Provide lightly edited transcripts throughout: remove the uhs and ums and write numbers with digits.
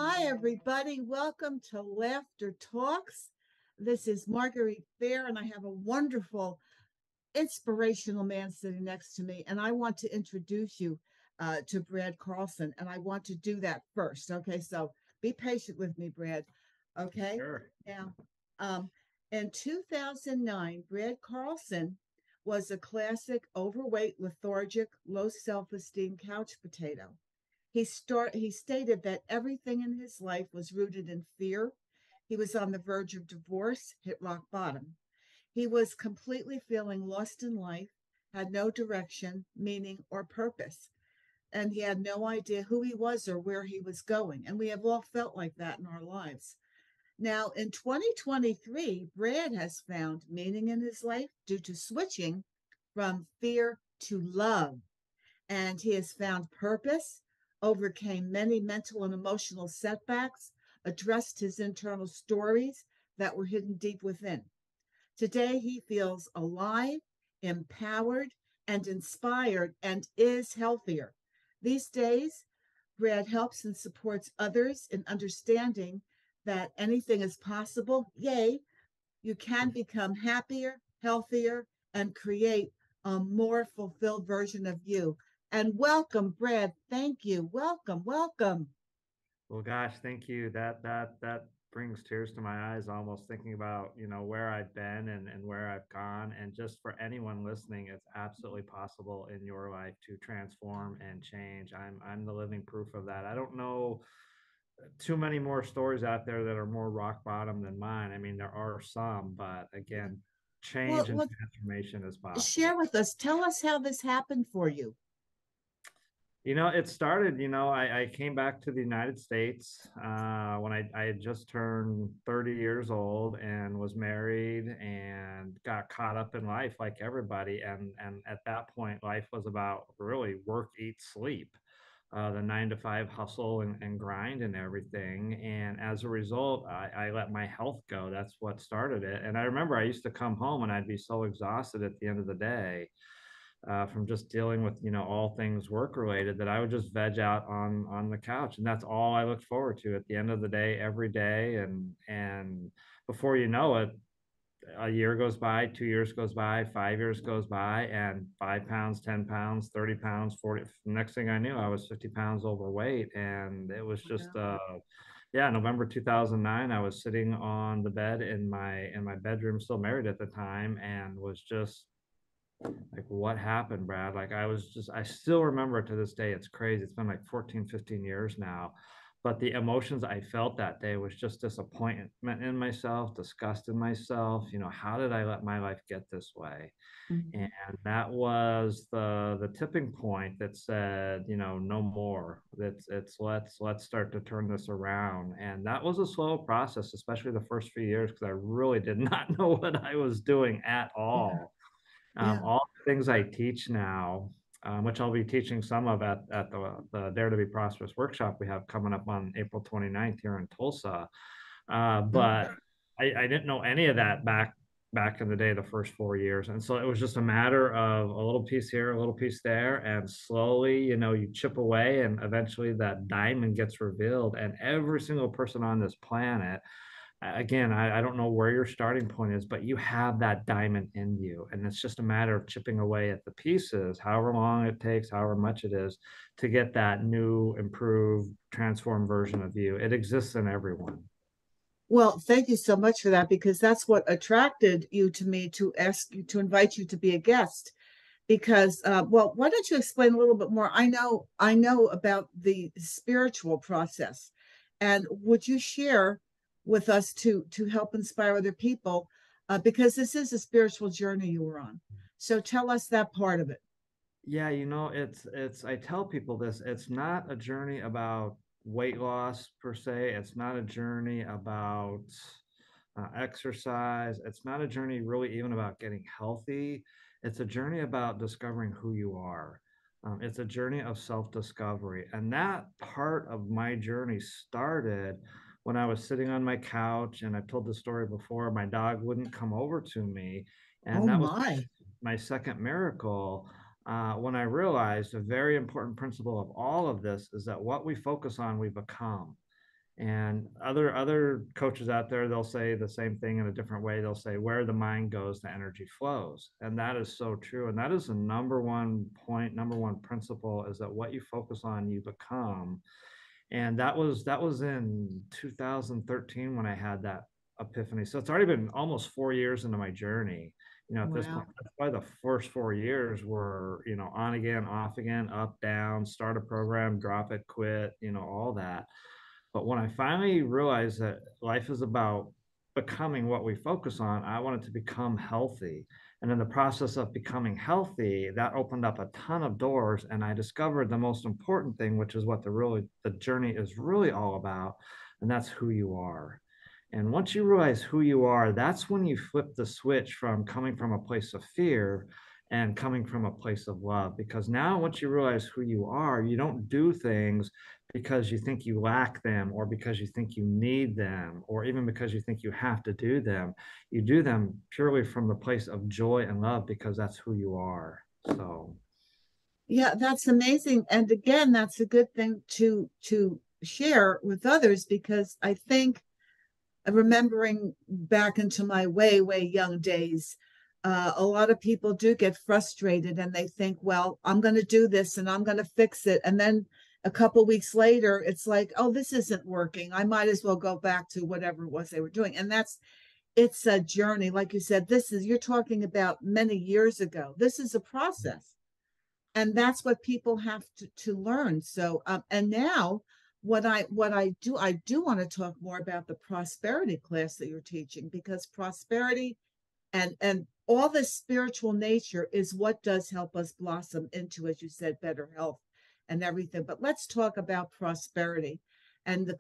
Hi, everybody. Welcome to Laughter Talks. This is Marguerite Fair, and I have a wonderful, inspirational man sitting next to me. And I want to introduce you to Brad Carlson. And I want to do that first. Okay, so be patient with me, Brad. Okay. Sure. Now, um, in 2009, Brad Carlson was a classic overweight, lethargic, low self esteem couch potato. He stated that everything in his life was rooted in fear. He was on the verge of divorce, hit rock bottom. He was completely feeling lost in life, had no direction, meaning, or purpose, and he had no idea who he was or where he was going. And we have all felt like that in our lives. Now, in 2023, Brad has found meaning in his life due to switching from fear to love, and he has found purpose, overcame many mental and emotional setbacks, addressed his internal stories that were hidden deep within. Today, he feels alive, empowered, and inspired, and is healthier. These days, Brad helps and supports others in understanding that anything is possible. Yay, you can become happier, healthier, and create a more fulfilled version of you. And welcome, Brad. Thank you. Welcome, welcome. Well, gosh, thank you. That brings tears to my eyes almost thinking about, where I've been and where I've gone. And just for anyone listening, it's absolutely possible in your life to transform and change. I'm the living proof of that. I don't know too many more stories out there that are more rock bottom than mine. I mean, there are some, but again, Well, change and well, transformation is share possible. with us. Tell us how this happened for you. It started, I came back to the United States when I had just turned 30 years old and was married and got caught up in life like everybody. And at that point, life was about really work, eat, sleep, the 9 to 5 hustle and grind and everything. And as a result, I let my health go. That's what started it. And I remember I used to come home and I'd be so exhausted at the end of the day from just dealing with all things work related that I would just veg out on the couch, and that's all I looked forward to at the end of the day every day. And before you know it, a year goes by, 2 years goes by, 5 years goes by, and 5 pounds, 10 pounds, 30 pounds, 40. Next thing I knew, I was 50 pounds overweight, and it was just Wow. yeah, November 2009. I was sitting on the bed in my bedroom, still married at the time, and was just like, what happened, Brad? Like, I still remember it to this day. It's crazy. It's been like 14, 15 years now. But the emotions I felt that day was just disappointment in myself, disgust in myself. How did I let my life get this way? And Mhm. that was the tipping point that said, no more. Let's start to turn this around. And that was a slow process, especially the first few years, because I really did not know what I was doing at Yeah. all. Yeah. All the things I teach now, which I'll be teaching some of at the Dare to Be Prosperous workshop we have coming up on April 29th here in Tulsa. But Mhm. I didn't know any of that back in the day, the first 4 years. And so it was just a matter of a little piece here, a little piece there, and slowly, you chip away, and eventually that diamond gets revealed. And every single person on this planet, again, I don't know where your starting point is, but you have that diamond in you. And it's just a matter of chipping away at the pieces, however long it takes, however much it is, to get that new, improved, transformed version of you. It exists in everyone. Well, thank you so much for that because that's what attracted you to me to ask you to invite you to be a guest. Because, well, why don't you explain a little bit more? I know about the spiritual process, and would you share with us to help inspire other people? Because this is a spiritual journey you were on. So tell us that part of it. Yeah, it's I tell people this, it's not a journey about weight loss per se. It's not a journey about exercise. It's not a journey really even about getting healthy. It's a journey about discovering who you are. It's a journey of self-discovery. And that part of my journey started when I was sitting on my couch, and I've told the story before, my dog wouldn't come over to me. Oh And that was my. my second miracle, when I realized a very important principle of all of this is that what we focus on, we become. And other coaches out there, they'll say the same thing in a different way. They'll say, where the mind goes, the energy flows. And that is so true. And that is the number one point, number one principle, is that what you focus on, you become. And that was in 2013 when I had that epiphany. So it's already been almost 4 years into my journey. At this point, Wow. that's why the first 4 years were, on again, off again, up, down, start a program, drop it, quit, all that. But when I finally realized that life is about becoming what we focus on, I wanted to become healthy. And in the process of becoming healthy, that opened up a ton of doors. And I discovered the most important thing, which is what the journey is really all about, and that's who you are. And once you realize who you are, that's when you flip the switch from coming from a place of fear and coming from a place of love. Because now, once you realize who you are, you don't do things because you think you lack them, or because you think you need them, or even because you think you have to do them. You do them purely from the place of joy and love because that's who you are. So, Yeah, that's amazing. And again, that's a good thing to share with others, because I think, remembering back into my way young days, a lot of people do get frustrated and they think, well, I'm going to do this and I'm going to fix it. And then a couple weeks later, it's like, oh, this isn't working. I might as well go back to whatever it was they were doing. And it's a journey. Like you said, you're talking about many years ago. This is a process. And that's what people have to learn. So, and now what I do want to talk more about the prosperity class that you're teaching, because prosperity and all this spiritual nature is what does help us blossom into, as you said, better health and everything. But let's talk about prosperity and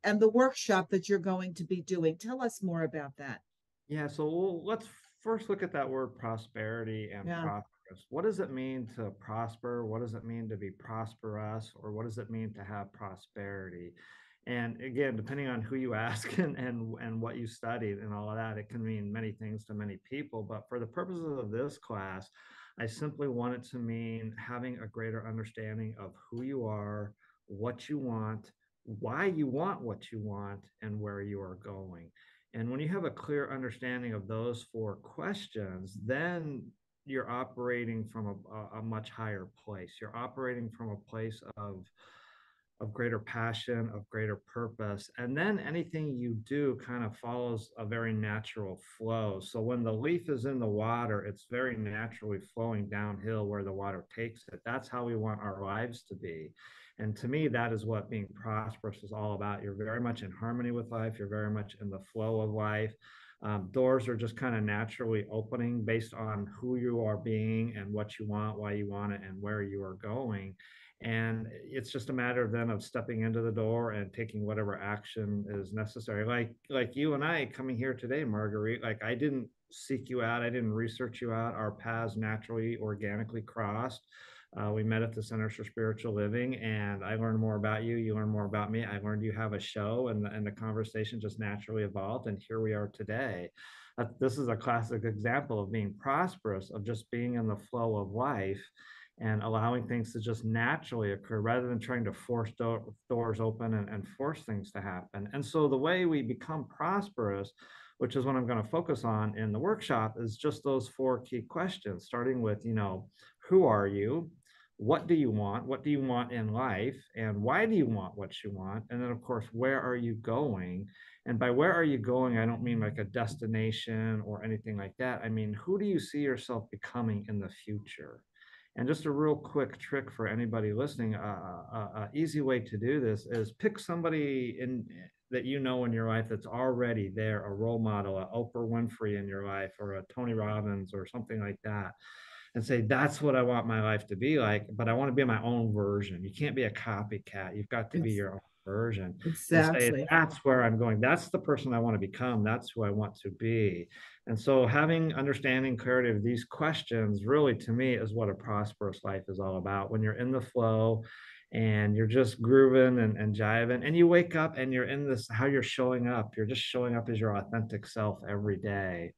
and the workshop that you're going to be doing. Tell us more about that. yeah, so let's first look at that word prosperity and Yeah. prosperous. What does it mean to prosper? What does it mean to be prosperous? Or what does it mean to have prosperity? And again, depending on who you ask and what you studied and all of that, it can mean many things to many people. But for the purposes of this class, I simply want it to mean having a greater understanding of who you are, what you want, why you want what you want, and where you are going. And when you have a clear understanding of those four questions, then you're operating from a much higher place. You're operating from a place of greater passion, of greater purpose. And then anything you do kind of follows a very natural flow. So when the leaf is in the water, it's very naturally flowing downhill where the water takes it. That's how we want our lives to be. And to me, that is what being prosperous is all about. You're very much in harmony with life, you're very much in the flow of life. Doors are just kind of naturally opening based on who you are being and what you want, why you want it, and where you are going. And it's just a matter then of stepping into the door and taking whatever action is necessary. Like you and I coming here today, Marguerite, like I didn't seek you out, I didn't research you out. Our paths naturally, organically crossed. We met at the Centers for Spiritual Living, and I learned more about you. You learned more about me. I learned you have a show, and the conversation just naturally evolved, and here we are today. This is a classic example of being prosperous, of just being in the flow of life and allowing things to just naturally occur rather than trying to force doors open and force things to happen. And so the way we become prosperous, which is what I'm going to focus on in the workshop, is just those four key questions, starting with, who are you? What do you want? What do you want in life? And why do you want what you want? And then, of course, where are you going? And by where are you going, I don't mean like a destination or anything like that. I mean, who do you see yourself becoming in the future? And just a real quick trick for anybody listening, easy way to do this is pick somebody in that you know in your life that's already there, a role model, a Oprah Winfrey in your life, or a Tony Robbins, or something like that, and say, that's what I want my life to be like, but I want to be my own version. You can't be a copycat. You've got to be It's your own version and say, exactly. that's where I'm going. That's the person I want to become. That's who I want to be. And so having understanding clarity of these questions really to me is what a prosperous life is all about. When you're in the flow and you're just grooving and jiving and you wake up and you're in this, how you're showing up, you're just showing up as your authentic self every day,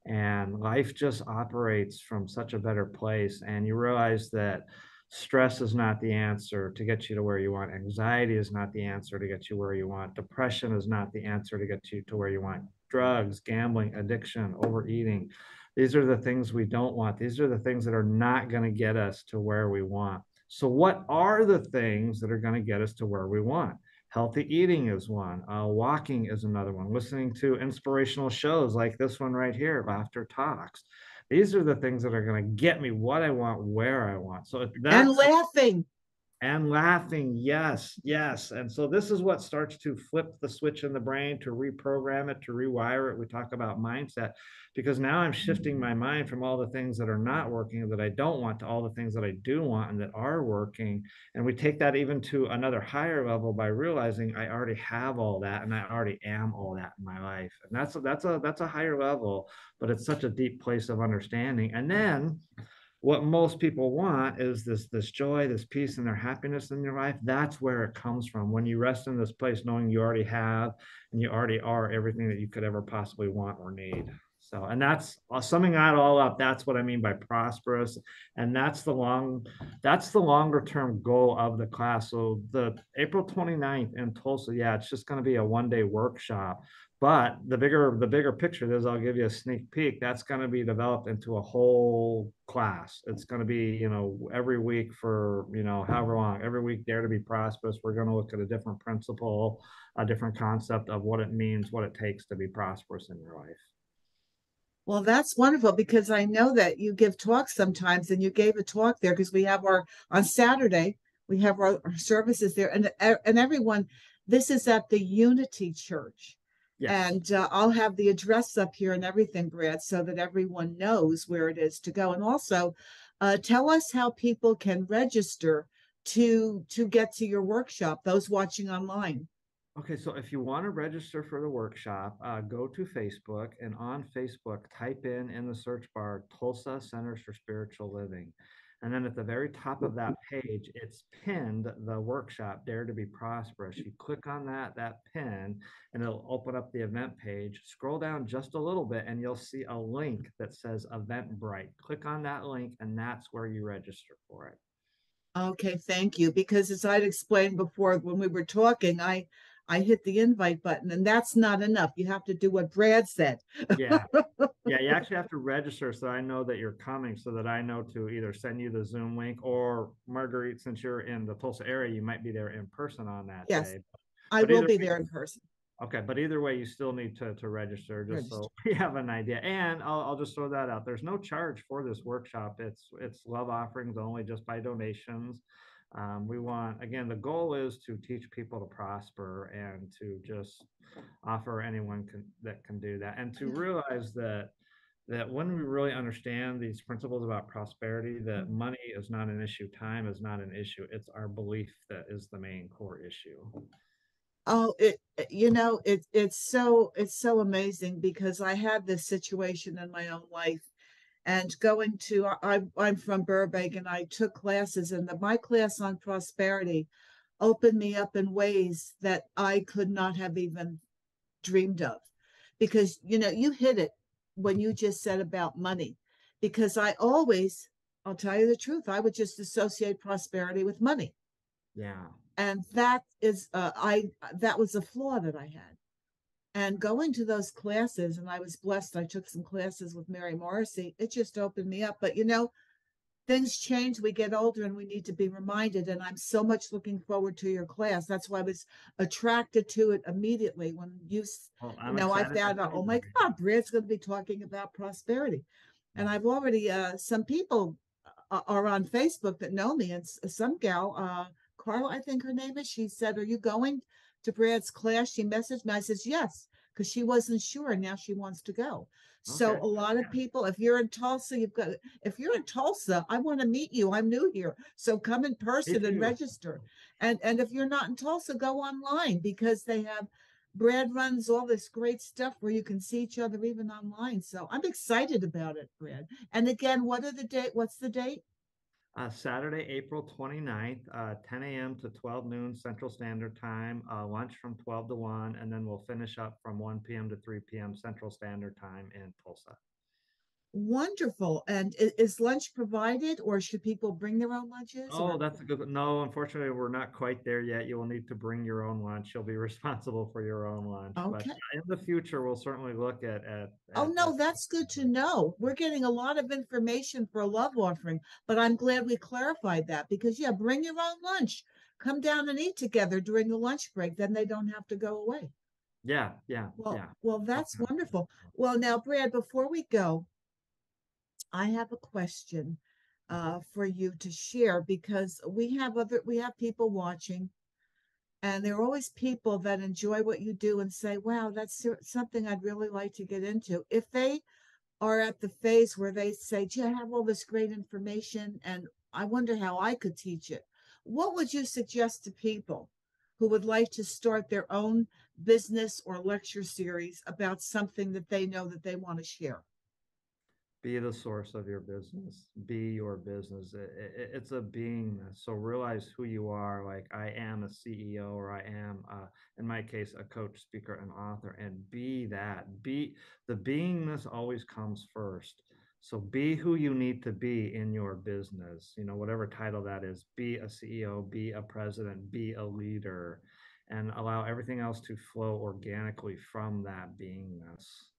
and life just operates from such a better place, and you realize that Stress is not the answer to get you to where you want. Anxiety is not the answer to get you where you want. Depression is not the answer to get you to where you want. Drugs, gambling, addiction, overeating. These are the things we don't want. These are the things that are not going to get us to where we want. So, what are the things that are going to get us to where we want? Healthy eating is one. Walking is another one. Listening to inspirational shows like this one right here, Laughter Talks. These are the things that are going to get me what I want, where I want. So if And that's laughing. and laughing, yes, yes. And so this is what starts to flip the switch in the brain, to reprogram it, to rewire it. We talk about mindset because now I'm shifting my mind from all the things that are not working that I don't want to all the things that I do want and that are working. And we take that even to another higher level by realizing I already have all that and I already am all that in my life. And that's a higher level, but it's such a deep place of understanding. And then what most people want is this joy, this peace, and their happiness in your life. That's where it comes from. When you rest in this place, knowing you already have and you already are everything that you could ever possibly want or need. So, and that's summing that all up. That's what I mean by prosperous, and that's the longer term goal of the class. So, the April 29th in Tulsa, yeah, it's just going to be a 1 day workshop. But the bigger picture is I'll give you a sneak peek. That's going to be developed into a whole class. It's going to be, every week for, however long, every week Dare to Be Prosperous. We're going to look at a different principle, a different concept of what it means, what it takes to be prosperous in your life. Well, that's wonderful because I know that you give talks sometimes, and you gave a talk there because we have our on Saturday we have our services there, and everyone. This is at the Unity Church, Yes. and I'll have the address up here and everything, Brad, so that everyone knows where it is to go. And also, tell us how people can register to get to your workshop. Those watching online. Okay, so if you want to register for the workshop, go to Facebook and on Facebook, type in the search bar Tulsa Centers for Spiritual Living. And then at the very top of that page, it's pinned the workshop, Dare to Be Prosperous. You click on that pin, and it'll open up the event page. Scroll down just a little bit, and you'll see a link that says Eventbrite. Click on that link, and that's where you register for it. Okay, thank you. Because as I'd explained before when we were talking, I hit the invite button, and that's not enough. You have to do what Brad said. Yeah. Yeah, you actually have to register so I know that you're coming, so that I know to either send you the Zoom link, or Marguerite, since you're in the Tulsa area, you might be there in person on that Yes, day. I But will either be way, there in person. okay, but either way, you still need to register just so Register. we have an idea. And I'll just throw that out. There's no charge for this workshop. It's love offerings only, just by donations. We want, again, the goal is to teach people to prosper and to just offer anyone that can do that, and to realize that when we really understand these principles about prosperity, that money is not an issue, time is not an issue. It's our belief that is the main core issue. Oh, it's so amazing because I had this situation in my own life, and going to I'm from Burbank, and I took classes, and my class on prosperity opened me up in ways that I could not have even dreamed of. Because you hit it when you just said about money, because I'll tell you the truth, I would just associate prosperity with money. Yeah. And that was a flaw that I had. And going to those classes, and I was blessed, I took some classes with Mary Morrissey, it just opened me up. But things change, we get older, and we need to be reminded. And I'm so much looking forward to your class. That's why I was attracted to it immediately when Well, I'm I excited to found out, be oh my there. God, Brad's going to be talking about prosperity. And I've already, some people are on Facebook that know me, and some gal, Carla, I think her name is, she said, are you going to Brad's class? She messaged me. I says, yes, because she wasn't sure, and now she wants to go. So Okay. a lot of people, if you're in Tulsa, if you're in Tulsa, I want to meet you. I'm new here. So come in Me person and too. register. And if you're not in Tulsa, go online, because they have Brad runs all this great stuff where you can see each other even online. So I'm excited about it, Brad. And again, what's the date? Saturday, April 29th, 10 a.m. to 12 noon Central Standard Time, lunch from 12 to 1, and then we'll finish up from 1 p.m. to 3 p.m. Central Standard Time in Tulsa. Wonderful. And is lunch provided, or should people bring their own lunches? Oh, Or that's a good. No, unfortunately, we're not quite there yet. You will need to bring your own lunch. You'll be responsible for your own lunch. But okay. yeah, in the future, we'll certainly look at Oh no, at that's good to know. We're getting a lot of information for a love offering, but I'm glad we clarified that because yeah, bring your own lunch. Come down and eat together during the lunch break, then they don't have to go away. yeah, yeah, Well, yeah. well, that's Okay. wonderful. Well, now, Brad, before we go, I have a question for you to share because we have people watching, and there are always people that enjoy what you do and say, "Wow, that's something I'd really like to get into." If they are at the phase where they say, "Gee, I have all this great information, and I wonder how I could teach it," what would you suggest to people who would like to start their own business or lecture series about something that they know that they want to share? Be the source of your business. Be your business. It's a beingness. So realize who you are. Like I am a CEO, or I am, in my case, a coach, speaker, and author. And be that. Be the beingness always comes first. So be who you need to be in your business. You know, whatever title that is. Be a CEO. Be a president. Be a leader, and allow everything else to flow organically from that beingness.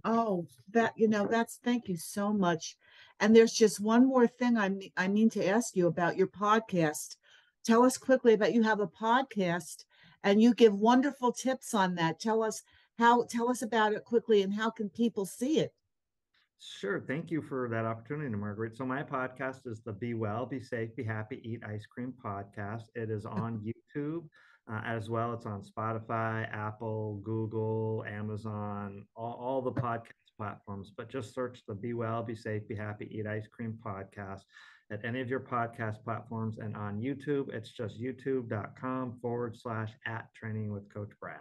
Oh, that's thank you so much. And there's just one more thing I mean to ask you about your podcast. Tell us quickly about you have a podcast and you give wonderful tips on that. Tell us about it quickly and how can people see it? Sure. Thank you for that opportunity, Margaret. So my podcast is the Be Well, Be Safe, Be Happy, Eat Ice Cream podcast. It is on YouTube as well. It's on Spotify, Apple, Google, Amazon, all the podcast platforms. But just search the Be Well, Be Safe, Be Happy, Eat Ice Cream podcast at any of your podcast platforms. And on YouTube, it's just youtube.com/ at training with Coach Brad.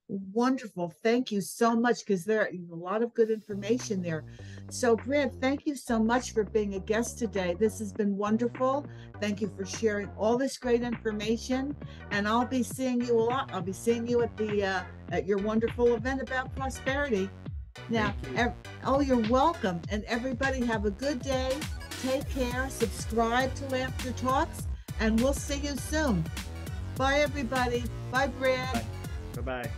Wonderful. Thank you so much because there is a lot of good information there. So, Brad, thank you so much for being a guest today. This has been wonderful. Thank you for sharing all this great information. And I'll be seeing you a lot. I'll be seeing you at the at your wonderful event about prosperity. Now, Thank you. oh, you're welcome. And everybody have a good day. Take care. Subscribe to Laughter Talks, and we'll see you soon. Bye, everybody. Bye, Brad. Bye. Bye-bye.